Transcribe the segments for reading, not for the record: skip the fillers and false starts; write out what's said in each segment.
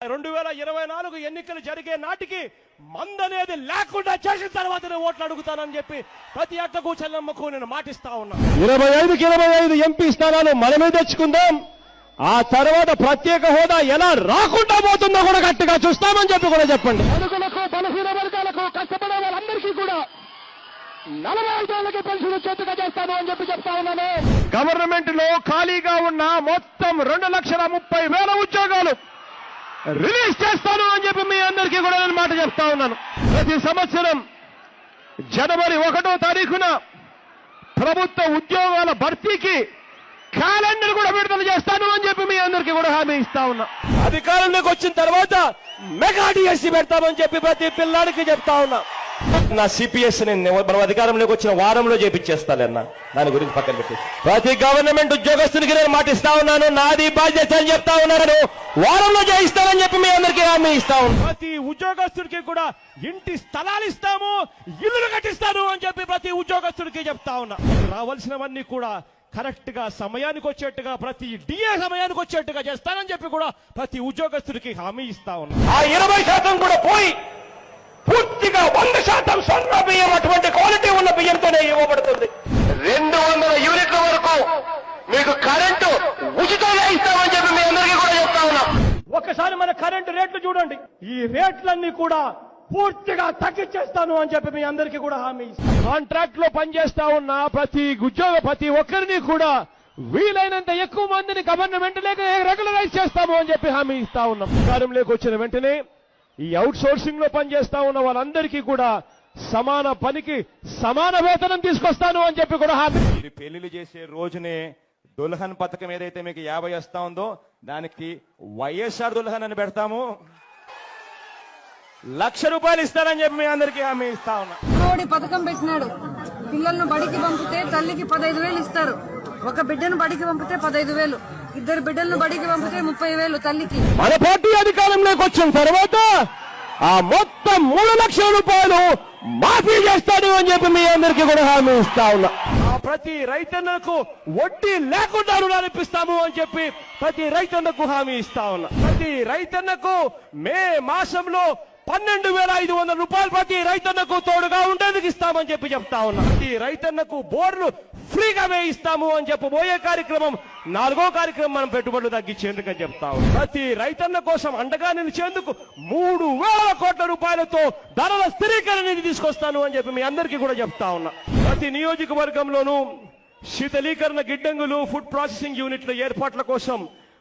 2024 ఎన్నికలు జరిగే నాటికి మందనేది లేకుండా చేసిన తర్వాతనే ఓట్లు అడుగుతానని చెప్పి ప్రతి అక్కకు చెల్లమ్మకు నేను మాటిస్తా ఉన్నా. 25కి 25 ఎంపీ స్థానాలు మనమే తెచ్చుకుందాం. ఆ తర్వాత ప్రత్యేక హోదా ఎలా రాకుండా పోతుందో కూడా గట్టిగా చూస్తామని చెప్పి కూడా చెప్పండి. అడుగులకు బలహీన వర్గాలకు కష్టపడే వాళ్ళందరికీ కూడా 45 ఏళ్ళకి పెన్షన్ చేతుగా చేస్తాను అని చెప్పి చెప్తా ఉన్నాను. గవర్నమెంట్ లో ఖాళీగా ఉన్న మొత్తం 2,30,000 ఉద్యోగాలు రిలీజ్ చేస్తాను అని చెప్పి మీ అందరికీ కూడా నేను మాట చెప్తా ఉన్నాను. ప్రతి సంవత్సరం జనవరి 1వ తారీఖున ప్రభుత్వ ఉద్యోగాల భర్తీకి క్యాలెండర్ కూడా విడుదల చేస్తాను అని చెప్పి మీ అందరికీ కూడా హామీ ఇస్తా ఉన్నా. అధికారంలోకి వచ్చిన తర్వాత మెగా డిఎస్సీ పెడతామని చెప్పి ప్రతి పిల్లాడికి చెప్తా ఉన్నా. నా సిపిఎస్ మనం అధికారంలోకి వచ్చిన వారంలో చేపించేస్తానన్నా, దాని గురించి పక్కన పెట్టి ప్రతి గవర్నమెంట్ ఉద్యోగస్తునికి నేను మాటిస్తా ఉన్నాను. నాది బాధ్యత అని చెప్తా ఉన్నాను. వారంలో చేయిస్తానని చెప్పి మీ అందరికీ హామీ ఇస్తా ఉన్నాను. ప్రతి ఉద్యోగస్తుడికి కూడా ఇంటి స్థలాలు ఇస్తాము, ఇల్లులు కట్టిస్తాను అని చెప్పి ప్రతి ఉద్యోగస్తుడికి చెప్తా ఉన్నా. రావాల్సినవన్నీ కూడా కరెక్ట్ గా సమయానికి వచ్చేట్టుగా, ప్రతి డిఏ సమయానికి వచ్చేట్టుగా చేస్తానని చెప్పి కూడా ప్రతి ఉద్యోగస్తుడికి హామీ ఇస్తా ఉన్నా. ఆ 20% కూడా పోయి పూర్తిగా 100% స్వర్ణ బియ్యం, అటువంటి క్వాలిటీ ఉన్న బియ్యంతోనే ఇవ్వబడుతుంది. 200 యూనిట్ల వరకు మీకు కరెంటు ఉచితంగా ఇస్తామని చెప్పి మీ అందరికీ కూడా చెప్తా ఉన్నా. ఒకసారి మన కరెంటు రేట్లు చూడండి. ఈ రేట్లన్నీ కూడా పూర్తిగా తగ్గించేస్తాను అని చెప్పి మీ అందరికీ కూడా హామీ ఇస్తాను. కాంట్రాక్ట్ లో పనిచేస్తా ఉన్న ప్రతి ఒక్కరిని కూడా వీలైనంత ఎక్కువ మందిని గవర్నమెంట్ లేక రెగ్యులరైజ్ చేస్తాము అని చెప్పి హామీ ఇస్తా ఉన్నాం. అధికారంలోకి వచ్చిన వెంటనే ఈ అవుట్ సోర్సింగ్ లో పనిచేస్తా ఉన్న వాళ్ళందరికీ కూడా సమాన పనికి సమాన వేతనం తీసుకొస్తాను అని చెప్పి కూడా హామీ. పెళ్లిళ్ళు చేసే రోజునే దుల్హన్ పథకం ఏదైతే మీకు 50 వస్తా ఉందో దానికి వైఎస్ఆర్ దుల్హన్ అని పెడతాము. ₹1,00,000 ఇస్తారని చెప్పి మీ అందరికీ హామీ ఇస్తా ఉన్నా. మోడీ పథకం పెట్టినాడు. పిల్లలను బడికి పంపితే తల్లికి 15,000 ఇస్తారు. ఒక బిడ్డను బడికి పంపితే 15,000, 2 బిడ్డలను బడికి పంపితే 30,000 తల్లికి. మన పార్టీ అధికారంలోకి వచ్చిన తర్వాత ఆ మొత్తం ₹3,00,000 మాఫీ చేస్తాను అని చెప్పి మీ అందరికీ కూడా హామీ ఇస్తా ఉన్నా. ప్రతి రైతన్నకు వడ్డీ లేకుండా రుణాలు ఇప్పిస్తాము అని చెప్పి ప్రతి రైతన్నకు హామీ ఇస్తా ఉన్నా. ప్రతి రైతన్నకు మే మాసంలో ₹12,500 ప్రతి రైతన్నకు తోడుగా ఉండేందుకు ఇస్తామని చెప్పి చెప్తా ఉన్నా. ప్రతి రైతన్నకు బోర్లు ఫ్రీగా వేయిస్తాము అని చెప్పబోయే కార్యక్రమం 4వ కార్యక్రమం మనం పెట్టుబడులు తగ్గించేందుకు అని చెప్తా ఉన్నాం. ప్రతి రైతన్న కోసం అండగా నిలిచేందుకు ₹3,000 కోట్ల ధరల స్థిరీకరణ నిధి తీసుకొస్తాను అని చెప్పి మీ అందరికీ కూడా చెప్తా ఉన్నా. ప్రతి నియోజకవర్గంలోనూ శీతలీకరణ గిడ్డంగులు, ఫుడ్ ప్రాసెసింగ్ యూనిట్ల ఏర్పాట్ల కోసం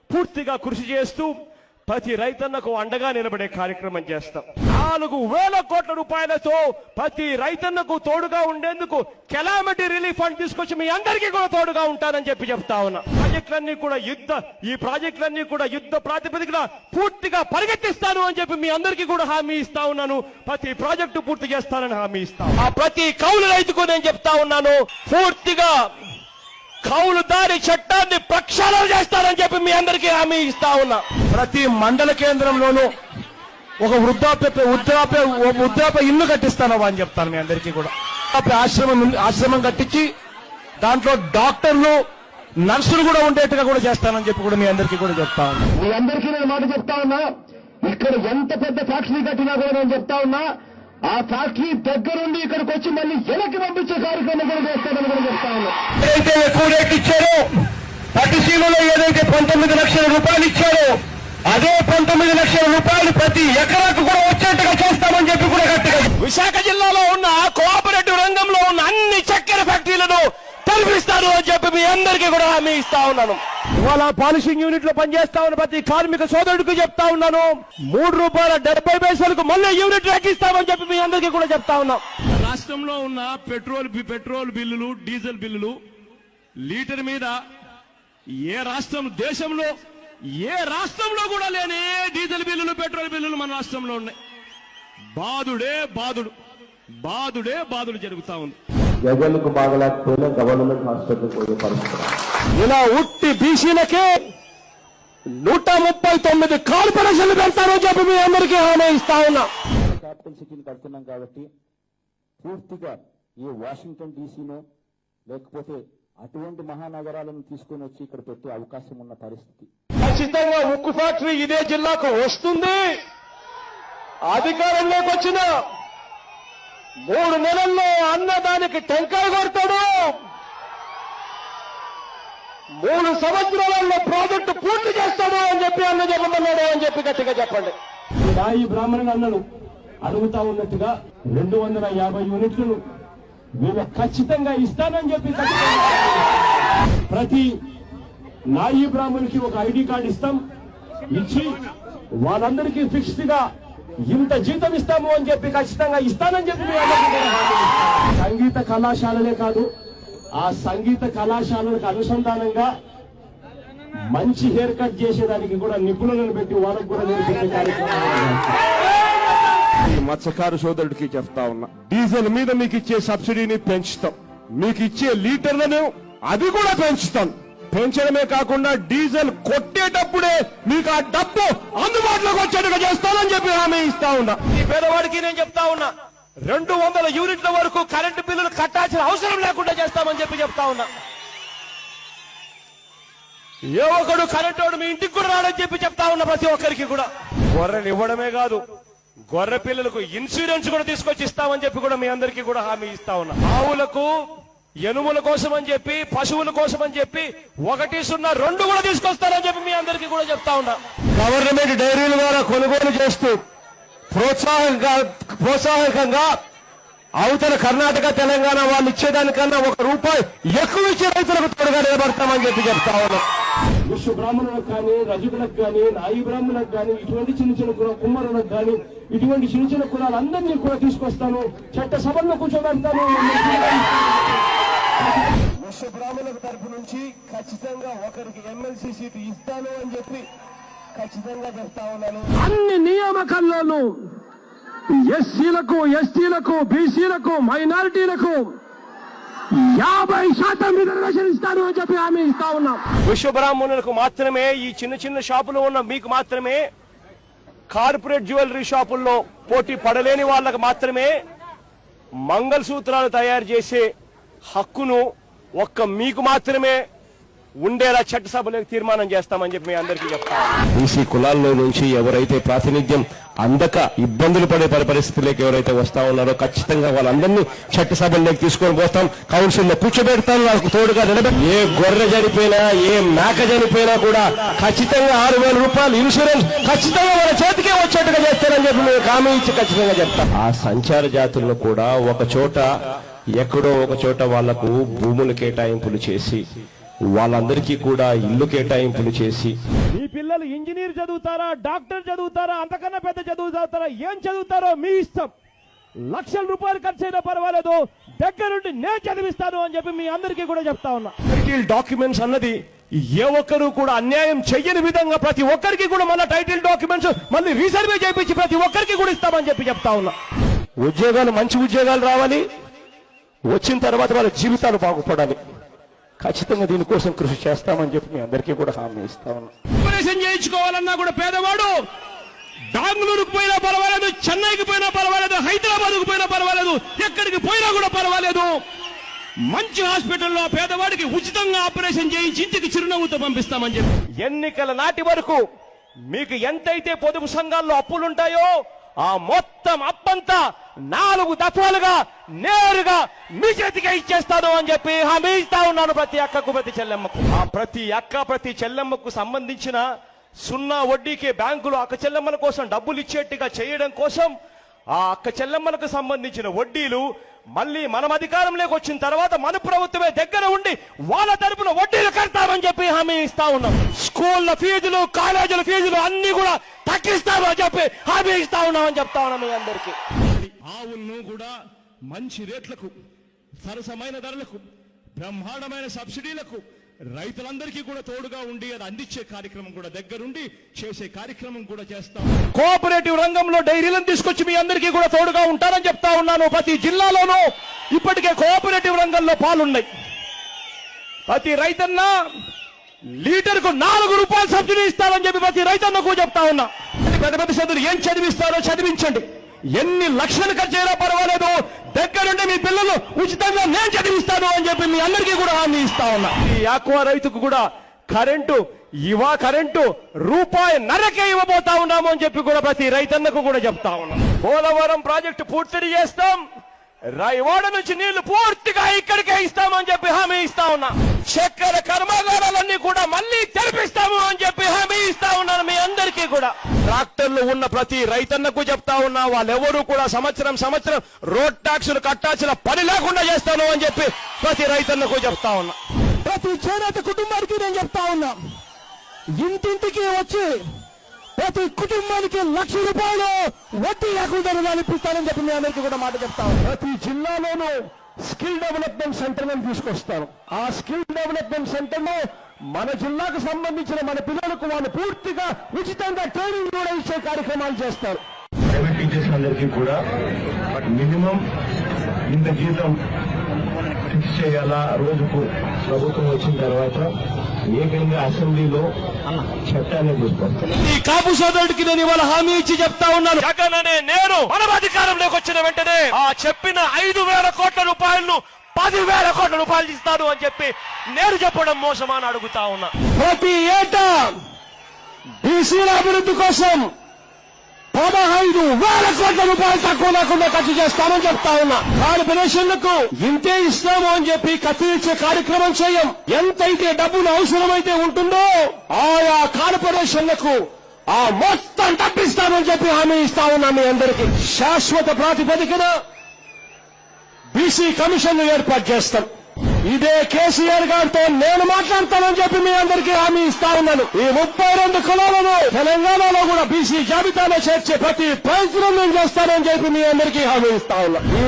పూర్తిగా కృషి చేస్తూ ప్రతి రైతన్నకు అండగా నిలబడే కార్యక్రమం చేస్తాం. ₹4,000 కోట్ల ప్రతి రైతన్నకు తోడుగా ఉండేందుకు కెలామిటీ రిలీఫ్ ఫండ్ తీసుకొచ్చి మీ అందరికీ కూడా తోడుగా ఉంటానని చెప్పి చెప్తా ఉన్నా. ఈ ప్రాజెక్టులన్నీ కూడా యుద్ధ ప్రాతిపదికన పూర్తిగా పరిగెత్తిస్తాను అని చెప్పి మీ అందరికీ కూడా హామీ ఇస్తా ఉన్నాను. ప్రతి ప్రాజెక్టు పూర్తి చేస్తానని హామీ ఇస్తాను. ఆ ప్రతి కౌలు రైతుకు నేను చెప్తా ఉన్నాను, పూర్తిగా కౌలుదారి చట్టాన్ని ప్రక్షాళన చేస్తారని చెప్పి మీ అందరికీ హామీ ఇస్తా ఉన్నా. ప్రతి మండల కేంద్రంలోనూ ఒక వృద్ధాప్య ఇల్లు కట్టిస్తాను అని చెప్తాను మీ అందరికీ కూడా. ఆశ్రమం కట్టించి దాంట్లో డాక్టర్లు, నర్సులు కూడా ఉండేట్టుగా కూడా చేస్తానని చెప్పి కూడా మీ అందరికీ కూడా చెప్తా ఉన్నా. మీ అందరికీ నేను మాట చెప్తా ఉన్నా, ఇక్కడ ఎంత పెద్ద ఫ్యాక్టరీ కట్టినా కూడా నేను చెప్తా ఉన్నా, ఆ ఫ్యాక్టరీ దగ్గరుండి ఇక్కడికి వచ్చి మళ్ళీ వెనక్కి పంపించే కార్యక్రమం కూడా చేస్తామని కూడా చెప్తా ఉన్నా. ఏదైతే ఎక్కువ రేట్ ఇచ్చారో, పట్టిసీమలో ఏదైతే ₹19,00,000 ఇచ్చారో అదే ₹19,00,000 ప్రతి ఎకరాకు కూడా వచ్చేట్టుగా చేస్తామని చెప్పి కూడా గట్టిగా. విశాఖ జిల్లాలో ఉన్న కోఆపరేటివ్ రంగంలో ఉన్న అన్ని చక్కెర ఫ్యాక్టరీలను తొలగిస్తాను అని చెప్పి మీ అందరికీ కూడా హామీ ఇస్తా ఉన్నాను. ఇవాళ పాలిషింగ్ యూనిట్ లో పనిచేస్తా ఉన్న ప్రతి కార్మిక సోదరుడికి చెప్తా ఉన్నాను, ₹3.70 మళ్ళీ యూనిట్ ఎక్కిస్తామని చెప్పి మీ అందరికీ కూడా చెప్తా ఉన్నాం. రాష్ట్రంలో ఉన్న పెట్రోల్ బిల్లులు, డీజిల్ బిల్లులు లీటర్ మీద ఏ రాష్ట్రంలో కూడా లేని డీజిల్ బిల్లులు, పెట్రోల్ బిల్లులు మన రాష్ట్రంలో ఉన్నాయి. బాదుడే జరుగుతా ఉంది. జగన్కు బాగలేకపోయినా గవర్నమెంట్ హాస్పిటల్ పోయే పరిస్థితి. ఇలా ఉట్టి బీసీలకే 139 కార్పొరేషన్లు పెడతారని చెప్పి మీ అందరికీ హామీ ఇస్తా ఉన్నా. క్యాపిటల్ సిటీని కడుతున్నాం కాబట్టి పూర్తిగా ఈ వాషింగ్టన్ డీసీనో లేకపోతే అటువంటి మహానగరాలను తీసుకొని వచ్చి ఇక్కడ పెట్టే అవకాశం ఉన్న పరిస్థితి. ఖచ్చితంగా ఉక్కు ఫ్యాక్టరీ ఇదే జిల్లాకు వస్తుంది. అధికారంలోకి వచ్చిన 3 నెలల్లో అన్నదానికి టెంకాయ కొడతాడు. 3 సంవత్సరాలలో ప్రాజెక్టు పూర్తి చేస్తాడు అని చెప్పి అన్న చెప్పమన్నాడు అని చెప్పి గట్టిగా చెప్పండి. ఈ బ్రాహ్మణ అన్నలు అడుగుతా ఉన్నట్టుగా 250 యూనిట్లను వీళ్ళు ఖచ్చితంగా ఇస్తానని చెప్పి ప్రతి నాయి బ్రాహ్మణునికి ఒక ఐడి కార్డు ఇస్తాం. ఇచ్చి వాళ్ళందరికీ ఫిక్స్డ్ గా ఇంత జీతం ఇస్తాము అని చెప్పి ఖచ్చితంగా ఇస్తానని చెప్పి మీ అందరికీ కూడా హామీ ఇస్తాం. సంగీత కళాశాలలే కాదు, ఆ సంగీత కళాశాలలకు అనుసంధానంగా మంచి హెయిర్ కట్ చేసేదానికి కూడా నిపుణులను పెట్టి వాళ్ళకు కూడా నేర్పించే కార్యక్రమం. మత్స్యకారు సోదరుడికి చెప్తా ఉన్నా, డీజిల్ మీద మీకు ఇచ్చే సబ్సిడీని పెంచుతాం. మీకు ఇచ్చే లీటర్లను అది కూడా పెంచుతాం. పెంచడమే కాకుండా డీజిల్ కొట్టేటప్పుడే మీకు ఆ డబ్బు అందుబాటులోకి వచ్చేట్టుగా చేస్తానని చెప్పి హామీ ఇస్తా ఉన్నా. ఈ పేదవాడికి నేను చెప్తా ఉన్నా, 200 యూనిట్ల వరకు కరెంటు బిల్లులు కట్టాల్సిన అవసరం లేకుండా చేస్తామని చెప్పి చెప్తా ఉన్నా. ఏ ఒక్కడు కరెంటు మీ ఇంటికి కూడా రాడని చెప్పి చెప్తా ఉన్నా. ప్రతి ఒక్కరికి కూడా గొర్రెలు ఇవ్వడమే కాదు, గొర్రె పిల్లలకు ఇన్సూరెన్స్ కూడా తీసుకొచ్చి ఇస్తామని చెప్పి కూడా మీ అందరికీ కూడా హామీ ఇస్తా ఉన్నా. ఆవులకు ఎనుముల కోసం అని చెప్పి, పశువుల కోసం అని చెప్పి 102 కూడా తీసుకొస్తారని చెప్పి మీ అందరికీ కూడా చెప్తా ఉన్నా. గవర్నమెంట్ డైరీల ద్వారా కొనుగోలు చేస్తూ ప్రోత్సాహకంగా అవతల కర్ణాటక తెలంగాణ వాళ్ళు ఇచ్చేదానికన్నా ₹1 ఎక్కువ ఇచ్చే రైతులకు తోడుగా నిలబడతామని చెప్పి చెప్తా ఉన్నాం. విశ్వ బ్రాహ్మణులకు కానీ, రజకులకు కానీ, నాయి బ్రాహ్మణులకు కానీ, ఇటువంటి చిన్న చిన్న కుమ్మరులకు కానీ, ఇటువంటి చిన్న చిన్న కులాలందరినీ కూడా తీసుకొస్తాను, చట్ట సభల్లో కూర్చోబెడతాను. విశ్వ బ్రాహ్మణుల తరపు నుంచి ఖచ్చితంగా ఒకరికి ఎమ్మెల్సీ సీటు ఇస్తాను అని చెప్పి ఖచ్చితంగా చెప్తా ఉన్నాను. అన్ని నియామకాల్లోనూ ఎస్సీలకు, ఎస్టీలకు, బీసీలకు, మైనారిటీలకు 50% రిజర్వేషన్ ఇస్తాను అని చెప్పి హామీ ఇస్తా ఉన్నాం. విశ్వబ్రాహ్మణులకు మాత్రమే, ఈ చిన్న చిన్న షాపులో ఉన్న మీకు మాత్రమే, కార్పొరేట్ జ్యువెలరీ షాపుల్లో పోటీ పడలేని వాళ్ళకు మాత్రమే మంగళసూత్రాలు తయారు చేసే హక్కును ఒక్క మీకు మాత్రమే ఉండేలా చట్టసభలోకి తీర్మానం చేస్తామని చెప్పి మీ అందరికీ చెప్తాను. బీసీ కులాల్లో నుంచి ఎవరైతే ప్రాతినిధ్యం అందక ఇబ్బందులు పడే పరిస్థితులకు ఎవరైతే వస్తా ఉన్నారో ఖచ్చితంగా వాళ్ళందరినీ చట్టసభల్లోకి తీసుకొని పోతాం. కౌన్సిల్లో కూర్చోబెడతాం. వాళ్ళకు తోడుగా నిలబెట్టి ఏ గొర్రె చనిపోయినా, ఏ మేక చనిపోయినా కూడా ఖచ్చితంగా ₹6,000 ఇన్సూరెన్స్ ఖచ్చితంగా వాళ్ళ చేతికే వచ్చేట్టుగా చేస్తారని చెప్పి మేము హామీ ఇచ్చి ఖచ్చితంగా చెప్తాం. ఆ సంచార జాతులను కూడా ఒక చోట, ఎక్కడో ఒక చోట వాళ్లకు భూములు కేటాయింపులు చేసి, వాళ్ళందరికీ కూడా ఇల్లు కేటాయింపులు చేసి, మీ పిల్లలు ఇంజనీర్ చదువుతారా, డాక్టర్ చదువుతారా, అంతకన్నా పెద్ద చదువు చదువుతారా, ఏం చదువుతారో మీ ఇష్టం, ₹1,00,000 ఖర్చు అయినా పర్వాలేదు, దగ్గరుండి నేను చదివిస్తాను అని చెప్పి మీ అందరికీ కూడా చెప్తా ఉన్నా. టైటిల్ డాక్యుమెంట్స్ అన్నది ఏ ఒక్కరు కూడా అన్యాయం చెయ్యని విధంగా ప్రతి ఒక్కరికి కూడా మన టైటిల్ డాక్యుమెంట్స్ మళ్ళీ రీసర్వే చేయించి ప్రతి ఒక్కరికి కూడా ఇస్తామని చెప్పి చెప్తా ఉన్నా. ఉద్యోగాలు, మంచి ఉద్యోగాలు రావాలి, వచ్చిన తర్వాత వాళ్ళ జీవితాలు బాగుపడాలి. ఖచ్చితంగా దీనికోసం కృషి చేస్తామని చెప్పి మీ అందరికీ కూడా హామీ ఇస్తా ఉన్నాం. ఆపరేషన్ చేయించుకోవాలన్నా కూడా పేదవాడు బెంగళూరుకు పోయినా పర్వాలేదు, చెన్నైకి పోయినా పర్వాలేదు, హైదరాబాద్కు పోయినా పర్వాలేదు, ఎక్కడికి పోయినా కూడా పర్వాలేదు, మంచి హాస్పిటల్లో పేదవాడికి ఉచితంగా ఆపరేషన్ చేయించి ఇంటికి చిరునవ్వుతో పంపిస్తామని చెప్పి. ఎన్నికల నాటి వరకు మీకు ఎంతైతే పొదుపు సంఘాల్లో అప్పులుంటాయో ఆ మొత్తం అప్పంతా 4 దఫాలుగా నేరుగా మీ చేతికి ఇచ్చేస్తాను అని చెప్పి హామీ ఇస్తా ఉన్నాను. ప్రతి అక్కకు, ప్రతి చెల్లెమ్మకు, ఆ ప్రతి అక్క, ప్రతి చెల్లెమ్మకు సంబంధించిన 0 వడ్డీకి బ్యాంకులు అక్క చెల్లెమ్మల కోసం డబ్బులు ఇచ్చేట్టుగా చేయడం కోసం ఆ అక్క చెల్లెమ్మలకు సంబంధించిన వడ్డీలు మళ్ళీ మనం అధికారంలోకి వచ్చిన తర్వాత మన ప్రభుత్వమే దగ్గర ఉండి వాళ్ళ తరపున వడ్డీలు కడతామని చెప్పి హామీ ఇస్తా ఉన్నాం. స్కూళ్ళ ఫీజులు, కాలేజీల ఫీజులు అన్ని కూడా తగ్గిస్తామని చెప్పి హామీ ఇస్తా ఉన్నామని చెప్తా ఉన్నాం మీ అందరికీ. ఆవులను కూడా మంచి రేట్లకు, సరసమైన ధరలకు, బ్రహ్మాండమైన సబ్సిడీలకు రైతులందరికీ కూడా తోడుగా ఉండి అది అందించే కార్యక్రమం కూడా దగ్గరుండి చేసే కార్యక్రమం కూడా చేస్తాం. కోఆపరేటివ్ రంగంలో డైరీలను తీసుకొచ్చి మీ అందరికీ కూడా తోడుగా ఉంటారని చెప్తా ఉన్నాను. ప్రతి జిల్లాలోనూ ఇప్పటికే కోఆపరేటివ్ రంగంలో పాలున్నాయి. ప్రతి రైతన్న లీటర్కు ₹4 సబ్సిడీ ఇస్తారని చెప్పి ప్రతి రైతన్నకు చెప్తా ఉన్నా. పెద్ద పెద్ద చదువులు ఏం చదివిస్తారో చదివించండి, ఎన్ని లక్షలు ఖర్చు అయినా పర్వాలేదు, దగ్గరుండి మీ పిల్లలు ఉచితంగా నేను చదివిస్తాను అని చెప్పి మీ అందరికీ కూడా హామీ ఇస్తా ఉన్నా. ఈ ఆక్వా రైతుకు కూడా కరెంటు రూపాయి నరకే ఇవ్వబోతా ఉన్నాము అని చెప్పి కూడా ప్రతి రైతన్నకు కూడా చెప్తా ఉన్నాం. పోలవరం ప్రాజెక్టు పూర్తి చేస్తాం, రాయవాడ నుంచి నీళ్లు పూర్తిగా ఇక్కడికే ఇస్తామని చెప్పి హామీ ఇస్తా ఉన్నా. చక్కెర కర్మాగారాలన్నీ కూడా మళ్ళీ తెరిపిస్తాము అని చెప్పి హామీ ఇస్తా ఉన్నాను మీ అందరికీ కూడా. ట్రాక్టర్లు ఉన్న ప్రతి రైతన్నకు చెప్తా ఉన్నా, వాళ్ళెవరూ కూడా సంవత్సరం రోడ్ ట్యాక్సులు కట్టాల్సిన పని లేకుండా చేస్తాను అని చెప్పి ప్రతి రైతన్నకు చెప్తా ఉన్నా. ప్రతి చేనేత కుటుంబానికి నేను చెప్తా ఉన్నా, ఇంటింటికి వచ్చి ప్రతి కుటుంబానికి 1,00,000 రూపాయలు వడ్డీ లేకుండా రుణాలు ఇప్పిస్తానని చెప్పి మీ అందరికీ కూడా మాట చెప్తాను. ప్రతి జిల్లాలోనూ స్కిల్ డెవలప్మెంట్ సెంటర్ తీసుకొస్తాను. ఆ స్కిల్ డెవలప్మెంట్ సెంటర్ లో మన జిల్లాకు సంబంధించిన మన పిల్లలకు వాళ్ళు పూర్తిగా ఉచితంగా ట్రైనింగ్ కూడా ఇచ్చే కార్యక్రమాలు చేస్తారు. ప్రైవేట్ టీచర్స్ అందరికీ కూడా మినిమం ఇంత జీతం ఫిక్స్ చేయాలా రోజుకు ప్రభుత్వం వచ్చిన తర్వాత ఏకంగా అసెంబ్లీలో చట్టాన్ని తీసుకొస్తాను. ఈ కాపు సోదరుడికి నేను ఇవాళ హామీ ఇచ్చి చెప్తా ఉన్నాను, జగన్ అనే నేను మనం అధికారంలోకి వచ్చిన వెంటనే ఆ చెప్పిన 5,000 కోట్ల రూపాయలను 10,000 కోట్ల రూపాయలు ఇస్తాను అని చెప్పి నేను చెప్పడం మోసమా అని అడుగుతా ఉన్నా. ప్రతి ఏటా బీసీల అభివృద్ధి కోసం 15,000 కోట్ల రూపాయలు తక్కువ లేకుండా ఖర్చు చేస్తామని చెప్తా ఉన్నా. కార్పొరేషన్లకు ఇంతే ఇస్తాము అని చెప్పి కత్తిరించే కార్యక్రమం చేయం. ఎంతైతే డబ్బులు అవసరమైతే ఉంటుందో ఆయా కార్పొరేషన్లకు ఆ మొత్తం తప్పిస్తామని చెప్పి హామీ ఇస్తా ఉన్నా. మీ అందరికీ శాశ్వత ప్రాతిపదికన బీసీ కమిషన్ ఏర్పాటు చేస్తాం. ఇదే కేసీఆర్ గారితో నేను మాట్లాడతానని చెప్పి మీ అందరికీ హామీ ఇస్తా ఉన్నాను. ఈ 32 కులాలను తెలంగాణలో కూడా బీసీ జాబితాలో చేర్చే ప్రతి ప్రయత్నం నేను చేస్తానని చెప్పి మీ అందరికీ హామీ ఇస్తా ఉన్నా. ఈ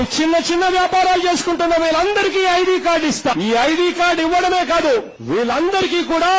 చిన్న వ్యాపారాలు చేసుకుంటున్న వీళ్ళందరికీ ఐడి కార్డు ఇస్తా. ఈ ఐడి కార్డు ఇవ్వడమే కాదు, వీళ్ళందరికీ కూడా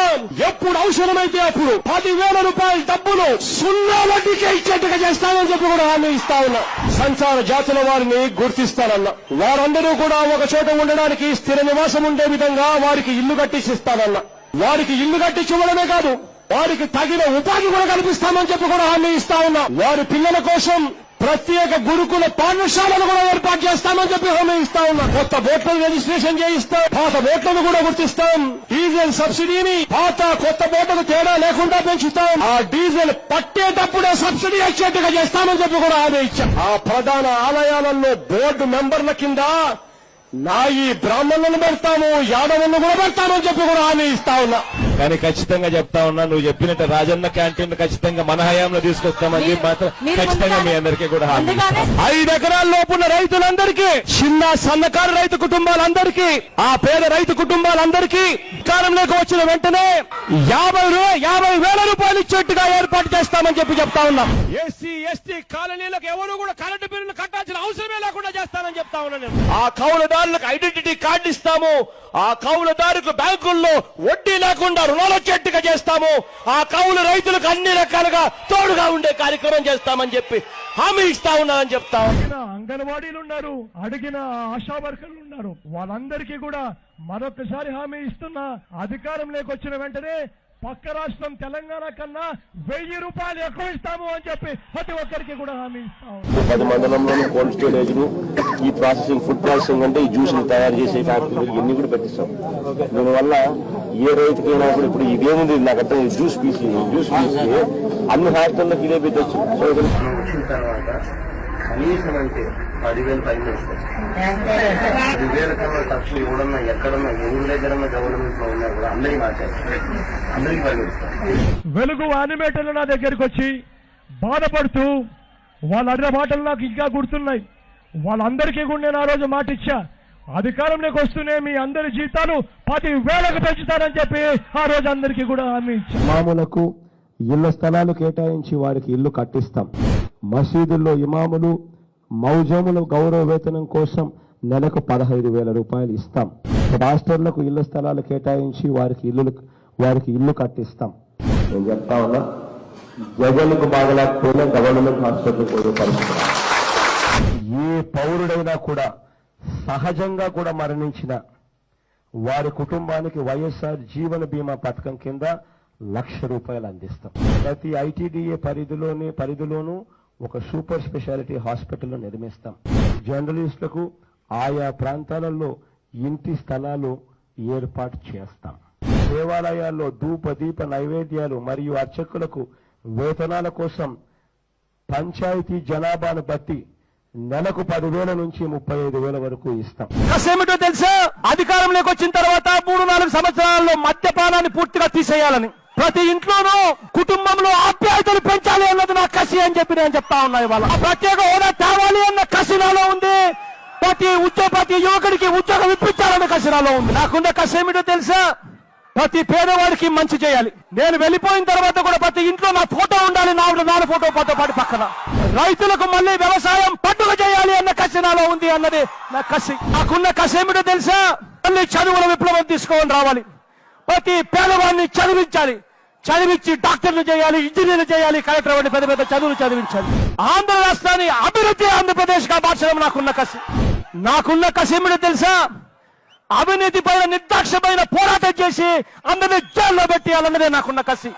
ఎప్పుడు అవసరమైతే అప్పుడు 10,000 రూపాయల డబ్బులు 0 వడ్డీకే ఇచ్చేట్టుగా చేస్తానని చెప్పి కూడా హామీ ఇస్తా ఉన్నా. సంచార జాతుల వారిని గుర్తిస్తానన్నా. వారందరూ కూడా ఒక చోట ఉండడానికి స్థిర నివాసం ఉండే విధంగా వారికి ఇల్లు కట్టించిస్తానన్నా. వారికి ఇల్లు కట్టించడమే కాదు, వారికి తగిన ఉపాధి కూడా కల్పిస్తామని చెప్పి కూడా హామీ ఇస్తా ఉన్నా. వారి పిల్లల కోసం ప్రత్యేక గురుకుల పాఠశాలను కూడా ఏర్పాటు చేస్తామని చెప్పి హామీ ఇస్తా ఉన్నా. కొత్త బోట్లను రిజిస్ట్రేషన్ చేయిస్తాం, పాత బోట్లను కూడా గుర్తిస్తాం. డీజిల్ సబ్సిడీని పాత కొత్త బోట్లకు తేడా లేకుండా పెంచుతాం. ఆ డీజిల్ పట్టేటప్పుడే సబ్సిడీ వచ్చేట్టుగా చేస్తామని చెప్పి కూడా హామీ ఇచ్చాం. ఆ ప్రధాన ఆలయాలలో బోర్డు మెంబర్ల కింద నాయి బ్రాహ్మణులను పెడతాము, యాదవులను కూడా పెడతామని చెప్పి కూడా హామీ ఇస్తా ఉన్నా. కానీ ఖచ్చితంగా చెప్తా ఉన్నా, నువ్వు చెప్పినట్టు రాజన్న క్యాంటీన్ ఖచ్చితంగా మన హయాంలో తీసుకొస్తామని చెప్పి మాత్రం ఖచ్చితంగా మీ అందరికీ కూడా హామీ. 5 ఎకరాల లోపున్న రైతులందరికీ, చిన్న సన్నకారు రైతు కుటుంబాలందరికీ, ఆ పేద రైతు కుటుంబాలందరికీ అధికారంలోకి వచ్చిన వెంటనే 50,000 రూపాయలు ఇచ్చేట్టుగా ఏర్పాటు చేస్తామని చెప్పి చెప్తా ఉన్నాం. ఎస్సీ ఎస్టీ కాలనీలకు ఎవరు కూడా కరెంటు బిల్లులు కట్టాల్సిన అవసరమే లేకుండా చేస్తానని చెప్తా ఉన్నాను. ఆ కౌలుదారులకు ఐడెంటిటీ కార్డు ఇస్తాము. ఆ కౌలుదారుకు బ్యాంకుల్లో వడ్డీ లేకుండా రుణాలు వచ్చేట్టుగా చేస్తాము. ఆ కౌలు రైతులకు అన్ని రకాలుగా తోడుగా ఉండే కార్యక్రమం చేస్తామని చెప్పి హామీ ఇస్తా ఉన్నానని చెప్తా ఉన్నా. అంగన్వాడీలు ఉన్నారు, అడిగిన ఆశా వర్కర్లు ఉన్నారు, వాళ్ళందరికీ కూడా మరొకసారి హామీ ఇస్తున్నా. అధికారంలోకి వచ్చిన వెంటనే పక్క రాష్ట్రం తెలంగాణ కన్నా 1,000 రూపాయలు ఎక్కువ ఇస్తాము అని చెప్పి ప్రతి ఒక్కరికి కూడా హామీ ఇస్తాము. 10 మండలంలోని కోల్డ్ స్టోరేజ్లు, ఈ ప్రాసెసింగ్, ఫుడ్ ప్రాసెసింగ్ అంటే ఈ జ్యూసులు తయారు చేసే ఫ్యాక్టరీలు ఇవన్నీ కూడా పెట్టిస్తాం. దీనివల్ల ఏ రైతుకైనా కూడా ఇప్పుడు ఇదేముంది నాకు అర్థం, జ్యూస్ పీసి అన్ని హాస్టల్లోకి ఇదే పెట్టచ్చు. వచ్చిన తర్వాత కనీసం అంటే 10,000 పైన 10,000 కన్నా తక్కువ ఎవడన్నా ఎక్కడన్నా ఎవరి దగ్గరన్నా గవర్నమెంట్ లో ఉన్నా కూడా అందరికీ మార్చారు, అందరికీ పనిచేస్తారు. వెలుగు యానిమేటర్లు నా దగ్గరికి వచ్చి బాధపడుతూ వాళ్ళ అడ్డ మాటలు నాకు ఇంకా గుర్తున్నాయి. వాళ్ళందరికీ కూడా నేను ఆ రోజు మాట ఇచ్చా, అధికారంలోకి వస్తూనే మీ అందరి జీతాలు 10,000కు పెంచుతారని చెప్పి ఆ రోజు అందరికీ కూడా హామీ ఇచ్చా. ఇమాములకు ఇళ్ల స్థలాలు కేటాయించి వారికి ఇల్లు కట్టిస్తాం. మసీదుల్లో ఇమాములు, మౌజముల గౌరవ వేతనం కోసం నెలకు 15,000 రూపాయలు ఇస్తాం. పాస్టర్లకు ఇళ్ల స్థలాలు కేటాయించి వారికి ఇల్లు కట్టిస్తాం. నేను చెప్తా ఉన్నా, జగన్కు బాగలేకపోయినా గవర్నమెంట్ హాస్పిటల్ పోయే పరిస్థితి. ఏ పౌరుడైనా కూడా సహజంగా కూడా మరణించిన వారి కుటుంబానికి వైఎస్ఆర్ జీవన బీమా పథకం కింద 1,00,000 రూపాయలు అందిస్తాం. ప్రతి ఐటీడీఏ పరిధిలోనూ ఒక సూపర్ స్పెషాలిటీ హాస్పిటల్ నిర్మిస్తాం. జర్నలిస్టులకు ఆయా ప్రాంతాలలో ఇంటి స్థలాలు ఏర్పాటు చేస్తాం. దేవాలయాల్లో ధూప దీప నైవేద్యాలు మరియు అర్చకులకు వేతనాల కోసం పంచాయతీ జనాభాను బట్టి నెలకు 10,000 నుంచి 35,000 వరకు ఇస్తాం. కసేమిటో తెలుసా? అధికారంలోకి వచ్చిన తర్వాత 3-4 సంవత్సరాల్లో మద్యపానాన్ని పూర్తిగా తీసేయాలని, ప్రతి ఇంట్లోనూ కుటుంబంలో ఆప్యాయతలు పెంచాలి అన్నది నా కసి అని చెప్పి నేను చెప్తా ఉన్నా. ఇవాళ ఆ ప్రత్యేక హోదా తేవాలి అన్న కసి నాలో ఉంది. ప్రతి యువకుడికి ఉద్యోగం ఇప్పించాలన్న కసి నాలో ఉంది. నాకున్న కసి ఏమిటో తెలుసా? ప్రతి పేదవాడికి మంచి చేయాలి. నేను వెళ్ళిపోయిన తర్వాత కూడా ప్రతి ఇంట్లో నా ఫోటో ఉండాలి, నా ఫోటో పాటు పక్కన. రైతులకు మళ్ళీ వ్యవసాయం పండుగ చేయాలి అన్న కసి నాలో ఉంది అన్నది నా కసి. నాకున్న కసి ఏమిటో తెలుసా? మళ్ళీ చదువుల విప్లవం తీసుకొని రావాలి. ప్రతి పేదవాడిని చదివించి డాక్టర్లు చేయాలి, ఇంజనీర్లు చేయాలి, కలెక్టర్ వంటి పెద్ద చదువులు చదివించాలి. ఆంధ్ర రాష్ట్రాన్ని అభివృద్ధి ఆంధ్రప్రదేశ్ గా మార్చడం నాకున్న కసి ఏమిటో తెలుసా? అవినీతి పైన నిర్దాక్షమైన పోరాటం చేసి అందరినీ జైల్లో పెట్టాలన్నదే నాకున్న కసి.